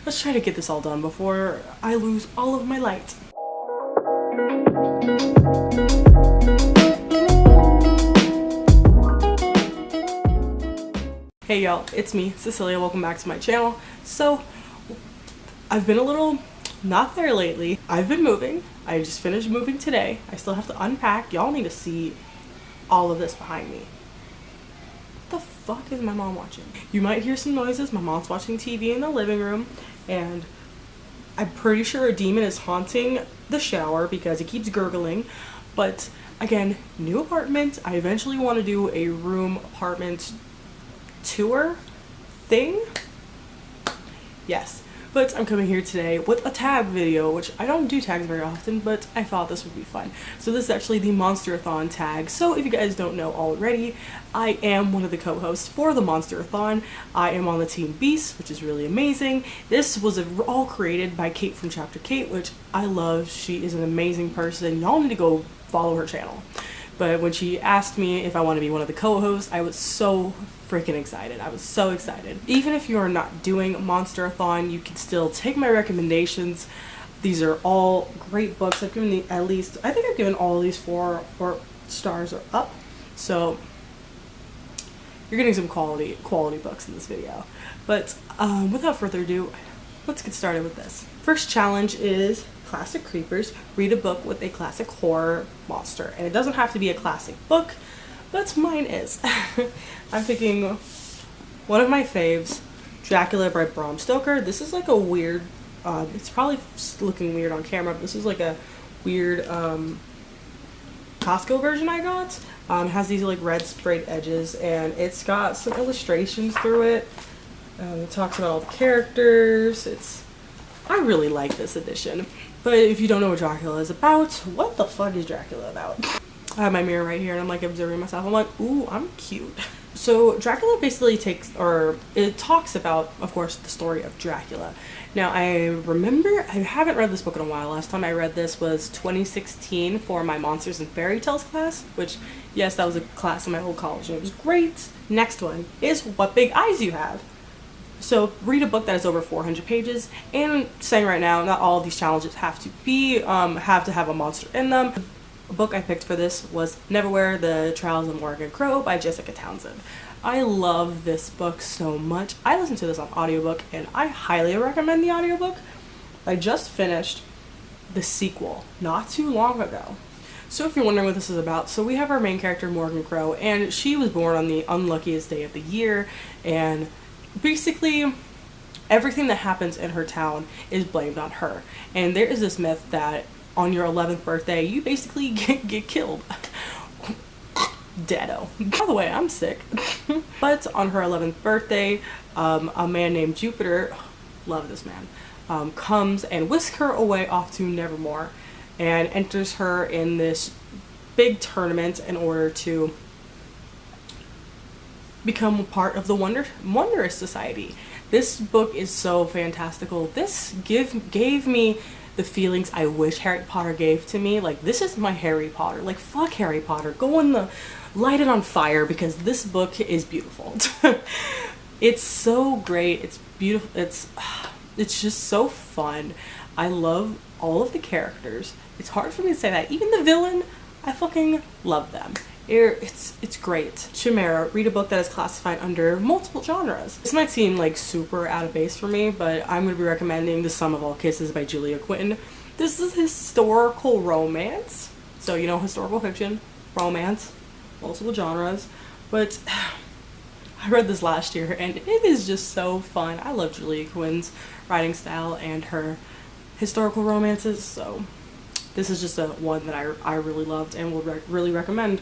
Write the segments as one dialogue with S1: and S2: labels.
S1: let's try to get this all done before I lose all of my light. Hey y'all, it's me, Cecilia. Welcome back to my channel. So, I've been a little not there lately. I've been moving. I just finished moving today. I still have to unpack. Y'all need to see all of this behind me. What the fuck is my mom watching? You might hear some noises. My mom's watching TV in the living room, and I'm pretty sure a demon is haunting the shower because it keeps gurgling. But again, new apartment. I eventually want to do a room apartment tour thing. Yes, but I'm coming here today with a tag video, which I don't do tags very often, but I thought this would be fun. So this is actually the Monsterathon tag. So if you guys don't know already, I am one of the co-hosts for the Monsterathon. I am on the team Beast, which is really amazing. This was all created by Kate from Chapter Kate, which I love. She is an amazing person. Y'all need to go follow her channel. But when she asked me if I want to be one of the co-hosts, I was so freaking excited. I was so excited. Even if you are not doing Monsterathon, you can still take my recommendations. These are all great books. I've given at least, I think I've given all of these 4 stars or up. So you're getting some quality books in this video. But without further ado, let's get started with this. First challenge is classic creepers. Read a book with a classic horror monster. And it doesn't have to be a classic book, but mine is. I'm picking one of my faves, Dracula by Bram Stoker. This is like a weird, it's probably looking weird on camera, but this is like a weird Costco version I got. It has these like red sprayed edges, and it's got some illustrations through it. It talks about all the characters. I really like this edition. But if you don't know what Dracula is about, what the fuck is Dracula about? I have my mirror right here and I'm like observing myself. I'm like, ooh, I'm cute. So Dracula basically it talks about, of course, the story of Dracula. Now I remember, I haven't read this book in a while. Last time I read this was 2016 for my Monsters and Fairy Tales class, which, yes, that was a class in my old college and it was great. Next one is What Big Eyes You Have. So read a book that is over 400 pages, and saying right now, not all of these challenges have to have a monster in them. The book I picked for this was Neverwhere, The Trials of Morgan Crow by Jessica Townsend. I love this book so much. I listened to this on audiobook, and I highly recommend the audiobook. I just finished the sequel not too long ago. So if you're wondering what this is about, so we have our main character, Morgan Crow, and she was born on the unluckiest day of the year, and basically everything that happens in her town is blamed on her. And there is this myth that on your 11th birthday, you basically get killed. Deado. By the way, I'm sick. But on her 11th birthday, a man named Jupiter, love this man, comes and whisks her away off to Nevermore and enters her in this big tournament in order to become a part of the Wondrous Society. This book is so fantastical. This gave me the feelings I wish Harry Potter gave to me. Like, this is my Harry Potter. Like, fuck Harry Potter. Light it on fire, because this book is beautiful. It's so great. It's beautiful. It's just so fun. I love all of the characters. It's hard for me to say that. Even the villain, I fucking love them. It's great. Chimera, read a book that is classified under multiple genres. This might seem like super out of base for me, but I'm going to be recommending The Sum of All Kisses by Julia Quinn. This is historical romance. So, you know, historical fiction, romance, multiple genres. But I read this last year and it is just so fun. I love Julia Quinn's writing style and her historical romances. So this is just one that I really loved and would really recommend.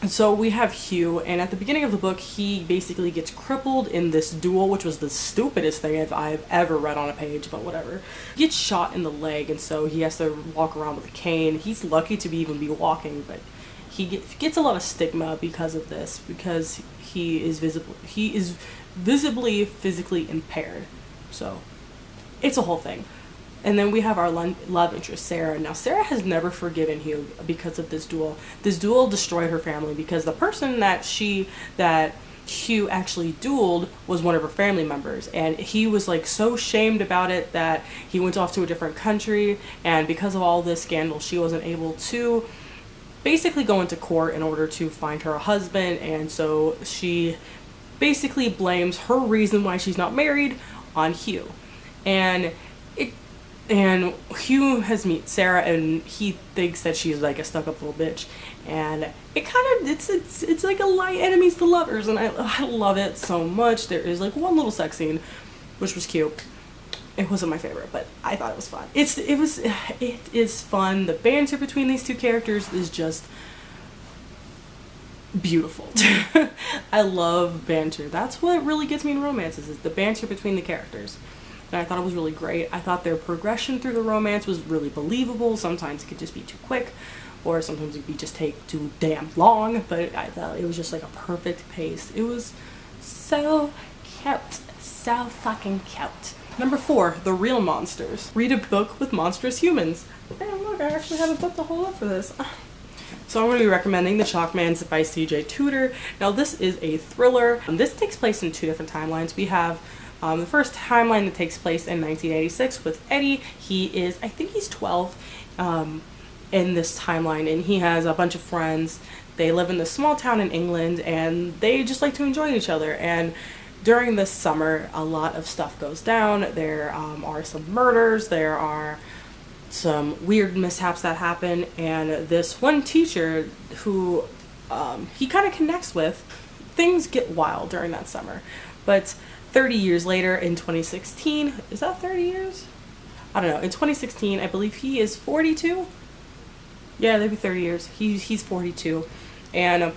S1: So we have Hugh, and at the beginning of the book, he basically gets crippled in this duel, which was the stupidest thing I've ever read on a page, but whatever. He gets shot in the leg, and so he has to walk around with a cane. He's lucky to even be walking, but he gets a lot of stigma because of this, because he is visibly physically impaired. So it's a whole thing. And then we have our love interest, Sarah. Now, Sarah has never forgiven Hugh because of this duel. This duel destroyed her family because the person that Hugh actually dueled was one of her family members, and he was like so shamed about it that he went off to a different country, and because of all this scandal she wasn't able to basically go into court in order to find her a husband, and so she basically blames her reason why she's not married on Hugh. And and Hugh has met Sarah, and he thinks that she's like a stuck-up little bitch, and it kind of it's like a light enemies to lovers, and I love it so much. There is like one little sex scene which was cute. It wasn't my favorite, but I thought it was fun. It is fun. The banter between these two characters is just beautiful. I love banter. That's what really gets me in romances, is the banter between the characters. And I thought it was really great. I thought their progression through the romance was really believable. Sometimes it could just be too quick, or sometimes it could just take too damn long, but I thought it was just like a perfect pace. It was so cute. So fucking cute. Number 4, The Real Monsters. Read a book with monstrous humans. Damn, look, I actually have a book to hold up for this. So I'm going to be recommending The Chalkmans by C.J. Tudor. Now this is a thriller. This takes place in 2 different timelines. We have the first timeline that takes place in 1986 with Eddie. I think he's 12 in this timeline, and he has a bunch of friends. They live in this small town in England, and they just like to enjoy each other. And during this summer, a lot of stuff goes down. There are some murders, there are some weird mishaps that happen, and this one teacher who he kind of connects with, things get wild during that summer. But 30 years later, in 2016, is that 30 years? I don't know. In 2016, I believe he is 42. Yeah, that'd be 30 years. He's 42, and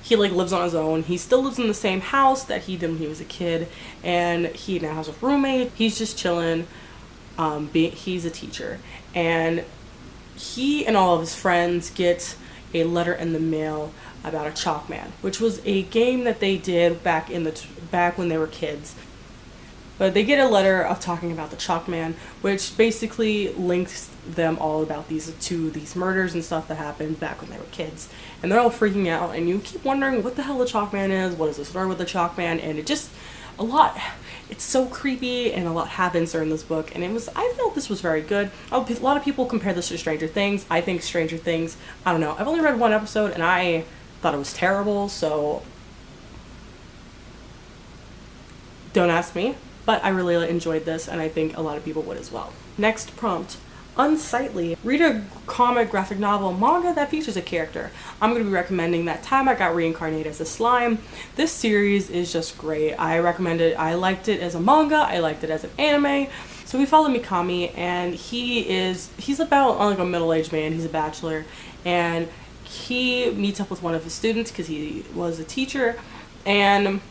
S1: he like lives on his own. He still lives in the same house that he did when he was a kid, and he now has a roommate. He's just chilling. He's a teacher, and he and all of his friends get a letter in the mail about a Chalkman, which was a game that they did back when they were kids. But they get a letter of talking about the Chalkman, which basically links them all about these murders and stuff that happened back when they were kids. And they're all freaking out, and you keep wondering what the hell the Chalkman is, what is the story with the Chalkman, and it's so creepy, and a lot happens during this book, and I felt this was very good. A lot of people compare this to Stranger Things. I think Stranger Things, I don't know, I've only read 1 episode, and I thought it was terrible, so don't ask me. But I really enjoyed this, and I think a lot of people would as well. Next prompt, Unsightly. Read a comic, graphic novel, manga that features a character. I'm going to be recommending That Time I Got Reincarnated as a Slime. This series is just great. I recommend it. I liked it as a manga. I liked it as an anime. So we follow Mikami, and he's about like a middle-aged man. He's a bachelor, and he meets up with one of his students because he was a teacher, and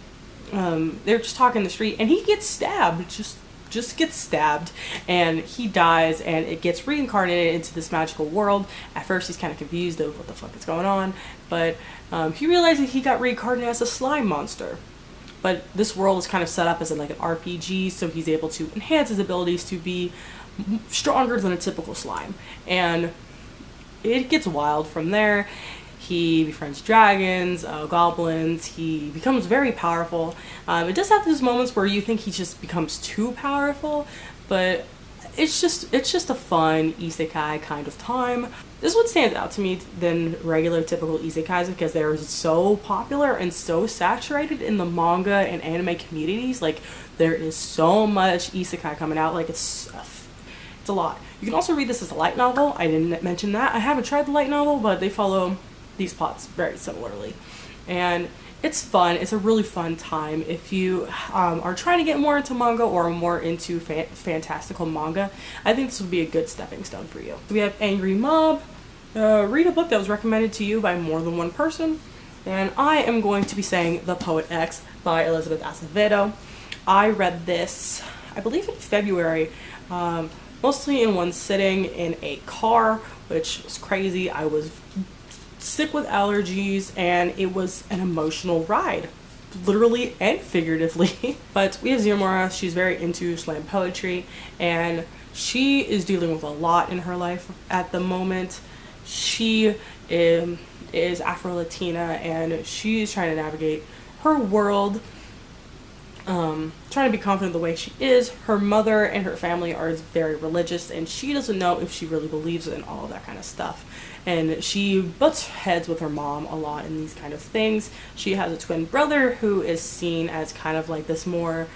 S1: they're just talking in the street, and he gets stabbed, just gets stabbed, and he dies, and it gets reincarnated into this magical world. At first he's kind of confused of what the fuck is going on, but he realizes he got reincarnated as a slime monster. But this world is kind of set up as like an RPG, so he's able to enhance his abilities to be stronger than a typical slime, and it gets wild from there. He befriends dragons, goblins. He becomes very powerful. It does have those moments where you think he just becomes too powerful, but it's just a fun isekai kind of time. This one stands out to me than regular typical isekais because they're so popular and so saturated in the manga and anime communities. Like, there is so much isekai coming out. Like, it's a lot. You can also read this as a light novel. I didn't mention that. I haven't tried the light novel, but they follow these plots very similarly, and it's fun. It's a really fun time if you are trying to get more into manga or more into fantastical manga. I think this would be a good stepping stone for you. We have Angry Mob. Read a book that was recommended to you by more than one person, and I am going to be saying The Poet X by Elizabeth Acevedo. I read this, I believe, in February, mostly in one sitting in a car, which was crazy. I was sick with allergies, and it was an emotional ride, literally and figuratively. But we have Zirmora. She's very into slam poetry, and she is dealing with a lot in her life at the moment. She is Afro-Latina, and she's trying to navigate her world, trying to be confident the way she is. Her mother and her family are very religious, and she doesn't know if she really believes in all of that kind of stuff. And she butts heads with her mom a lot in these kind of things. She has a twin brother who is seen as kind of like this more,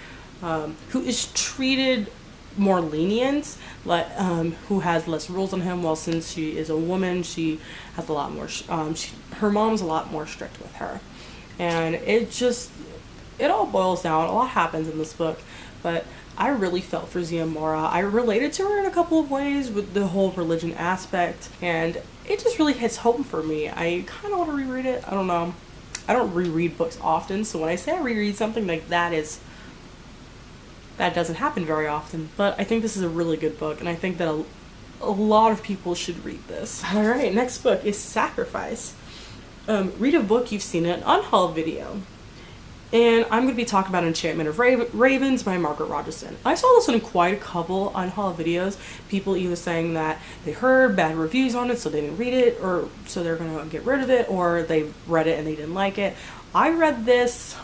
S1: who is treated more lenient, who has less rules on him. Well, since she is a woman, she has a lot more, her mom's a lot more strict with her. And it all boils down, a lot happens in this book, but I really felt for Ziamora. I related to her in a couple of ways with the whole religion aspect, and it just really hits home for me. I kind of want to reread it. I don't know. I don't reread books often, so when I say I reread something like that doesn't happen very often, but I think this is a really good book, and I think that a lot of people should read this. Alright, next book is Sacrifice. Read a book you've seen in an unhaul video. And I'm going to be talking about Enchantment of Ravens by Margaret Rogerson. I saw this in quite a couple unhaul videos. People either saying that they heard bad reviews on it, so they didn't read it, or so they're going to get rid of it, or they read it and they didn't like it. I read this...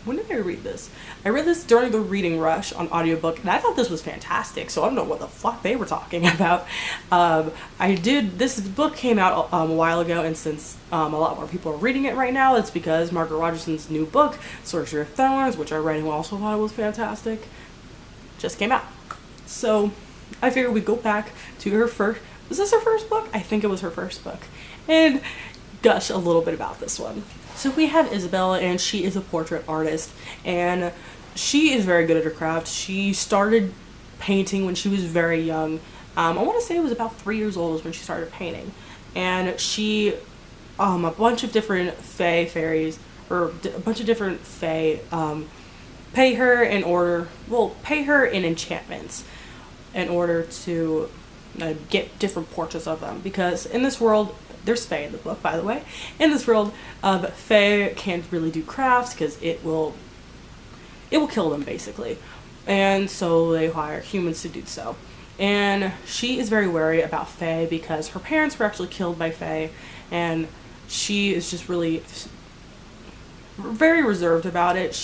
S1: When did I read this? I read this during the reading rush on audiobook, and I thought this was fantastic, so I don't know what the fuck they were talking about. This book came out a while ago, and since a lot more people are reading it right now, it's because Margaret Rogerson's new book, Sorcery of Thorns, which I read and also thought it was fantastic, just came out. So I figured we'd go back to her first... Was this her first book? I think it was her first book. And gush a little bit about this one. So we have Isabella, and she is a portrait artist, and she is very good at her craft. She started painting when she was very young. I want to say it was about 3 years old when she started painting. And she, a bunch of different fairies, or a bunch of different pay her in enchantments in order to get different portraits of them. Because in this world, there's fae in the book, by the way. In this world, fae can't really do crafts because it will kill them, basically. And so they hire humans to do so. And she is very wary about fae because her parents were actually killed by fae, and she is just really very reserved about it.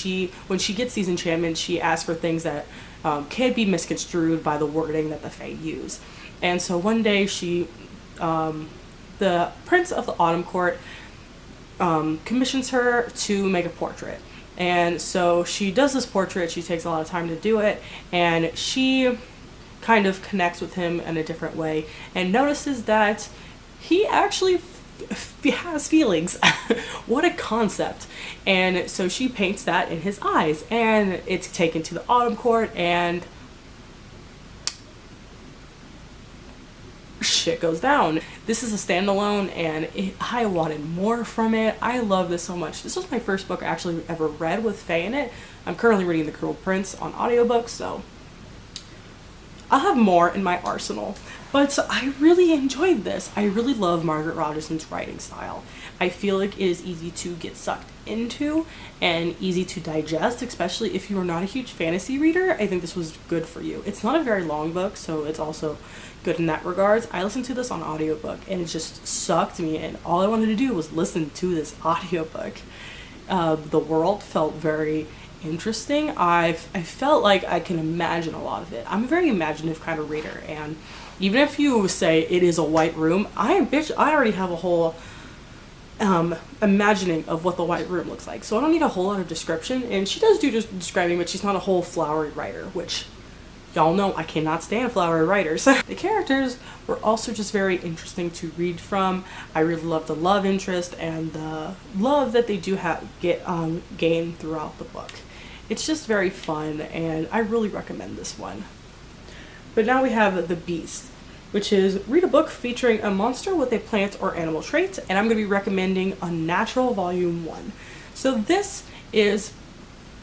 S1: When she gets these enchantments, she asks for things that can be misconstrued by the wording that the fae use. And so one day the Prince of the Autumn Court commissions her to make a portrait. And so she does this portrait, she takes a lot of time to do it, and she kind of connects with him in a different way and notices that he actually has feelings. What a concept. And so she paints that in his eyes, and it's taken to the Autumn Court, and shit goes down. This is a standalone, and I wanted more from it. I love this so much. This was my first book I actually ever read with fae in it. I'm currently reading The Cruel Prince on audiobook, so I'll have more in my arsenal. But I really enjoyed this. I really love Margaret Rogerson's writing style. I feel like it is easy to get sucked into and easy to digest, especially if you are not a huge fantasy reader. I think this was good for you. It's not a very long book, so it's also good in that regards. I listened to this on audiobook, and it just sucked me in. All I wanted to do was listen to this audiobook. The world felt very interesting. I felt like I can imagine a lot of it. I'm a very imaginative kind of reader, and even if you say it is a white room, I already have a whole imagining of what the white room looks like, so I don't need a whole lot of description. And she does do just describing, but she's not a whole flowery writer, which y'all know I cannot stand flowery writers. The characters were also just very interesting to read from. I really love the love interest and the love that they do gain throughout the book. It's just very fun, and I really recommend this one. But now we have The Beast, which is read a book featuring a monster with a plant or animal trait, and I'm going to be recommending Unnatural Volume 1. So this is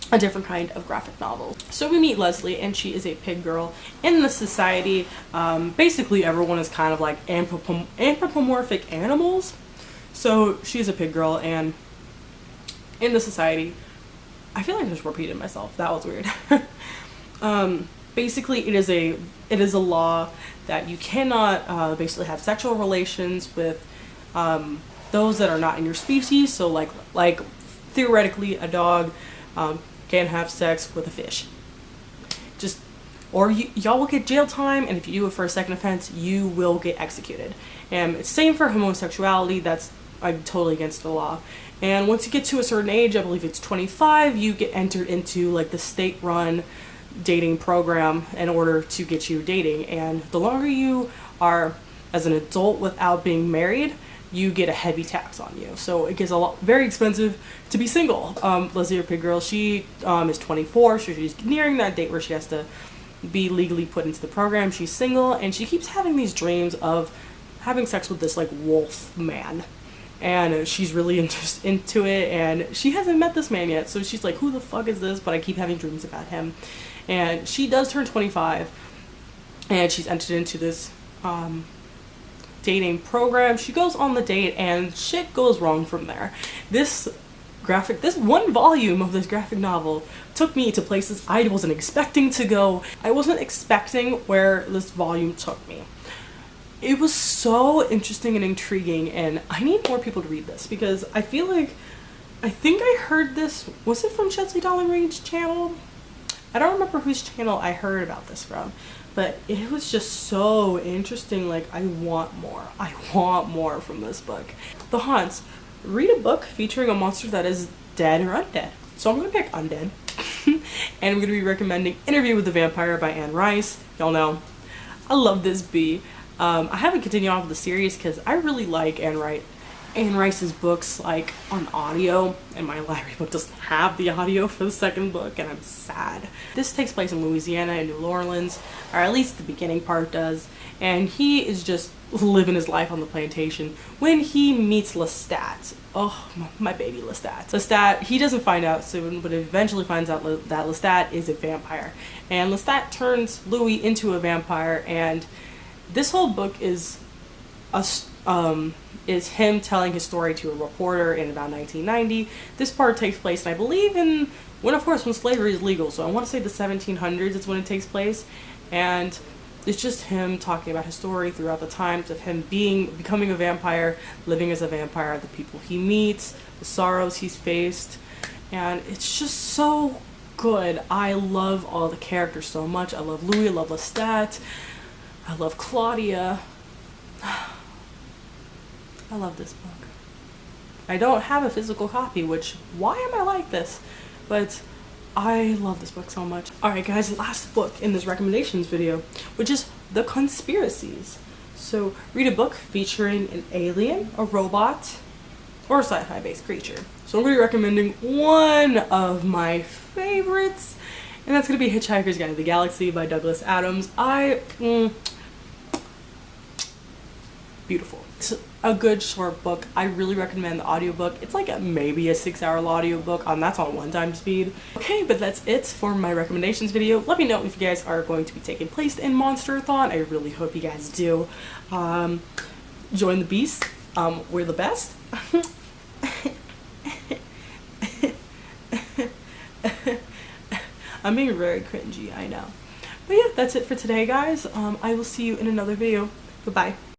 S1: a different kind of graphic novel. So we meet Leslie, and she is a pig girl. In the society, basically everyone is kind of like anthropomorphic animals. So she's a pig girl, and in the society, I feel like I just repeated myself. That was weird. Basically, it is a law that you cannot basically have sexual relations with those that are not in your species. So like theoretically a dog can have sex with a fish. Just, or y'all will get jail time, and if you do it for a second offense, you will get executed. And it's same for homosexuality. That's totally against the law. And once you get to a certain age, I believe it's 25, you get entered into like the state-run dating program in order to get you dating. And the longer you are as an adult without being married, you get a heavy tax on you. So it gets very expensive to be single. Leslie, your pig girl, she is 24, so she's nearing that date where she has to be legally put into the program. She's single, and she keeps having these dreams of having sex with this like wolf man. And she's really into it, and she hasn't met this man yet, so she's like, who the fuck is this? But I keep having dreams about him. And she does turn 25, and she's entered into this dating program. She goes on the date, and shit goes wrong from there. This one volume of this graphic novel took me to places I wasn't expecting to go. I wasn't expecting where this volume took me. It was so interesting and intriguing, and I need more people to read this because I feel like, I think I heard this, was it from Chesley Darling Reed's channel? I don't remember whose channel I heard about this from, but it was just so interesting. Like, I want more. I want more from this book. The Haunts. Read a book featuring a monster that is dead or undead. So I'm going to pick Undead. And I'm going to be recommending Interview with the Vampire by Anne Rice. Y'all know, I love this bee. I haven't continued on with the series because I really like Anne Rice's books like on audio, and my library book doesn't have the audio for the second book, and I'm sad. This takes place in Louisiana and New Orleans, or at least the beginning part does, and he is just living his life on the plantation when he meets Lestat. Oh, my baby Lestat. Lestat, he doesn't find out soon, but eventually finds out that Lestat is a vampire, and Lestat turns Louis into a vampire. And this whole book is him telling his story to a reporter in about 1990. This part takes place, and I believe when slavery is legal, so I want to say the 1700s is when it takes place, and it's just him talking about his story throughout the times of him becoming a vampire, living as a vampire, the people he meets, the sorrows he's faced, and it's just so good. I love all the characters so much. I love Louis, I love Lestat, I love Claudia. I love this book. I don't have a physical copy, which, why am I like this? But I love this book so much. Alright guys, last book in this recommendations video, which is The Conspiracies. So read a book featuring an alien, a robot, or a sci-fi based creature. So I'm going to be recommending one of my favorites, and that's going to be Hitchhiker's Guide to the Galaxy by Douglas Adams. Beautiful. It's a good short book. I really recommend the audiobook. It's like maybe a 6-hour audiobook, that's on 1x speed. Okay, but that's it for my recommendations video. Let me know if you guys are going to be taking place in Monsterathon. I really hope you guys do. Join the beast. We're the best. I'm being very cringy, I know. But yeah, that's it for today, guys. I will see you in another video. Goodbye.